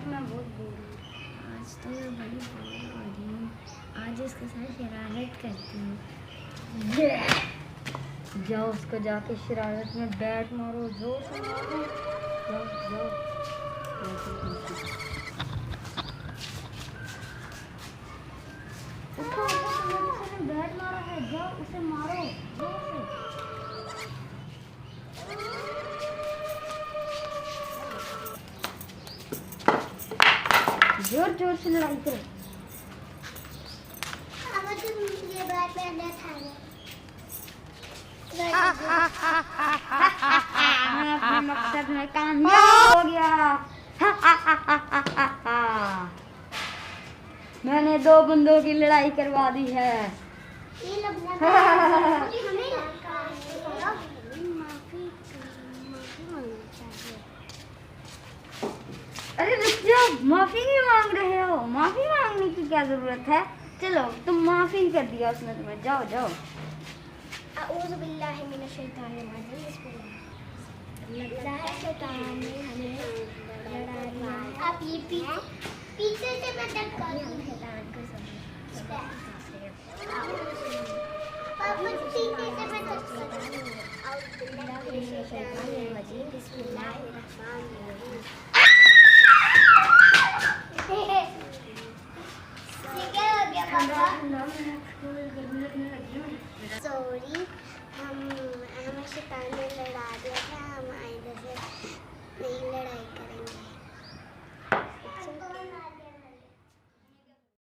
मैं बहुत बोर हूँ। आज तो मैं बड़ी बोर हो रही हूँ। आज उसके साथ शरारत करती हूँ। जाओ उसको जाके शरारत में बैट मारो, जोर से मारो। जाओ जाओ। उठो उठो, तुम्हें किसी ने बैट मारा है, जाओ उसे मारो जोर से। जोर जोर से लड़ाई करो। ये बात मैं अपने मकसद में कामयाब हो गया। मैंने 2 बंदों की लड़ाई करवा दी है। अरे रुक जाओ, माफी क्यों मांग रहे हो? माफी मांगने की क्या जरूरत है? चलो तुम माफी कर दिया उसने तुम्हें, जाओ जाओ। औज़ु बिल्लाहि मिनश शैतानिर रजीम। बिस्मिल्लाह। लगता है शैतान ने हमें लड़ा दिया। आप ये पीछे से मैं टक कर दूं। शैतान को पापा पीछे से मैं टक कर दूं। औज़ु बिल्लाहि मिनश शैतानिर रजीम। बिस्मिल्लाहिर्रहमानिर्रहीम। सॉरी, हमें शैतान ने लड़ा दिया था। हम आइंदा से नहीं लड़ाई करेंगे।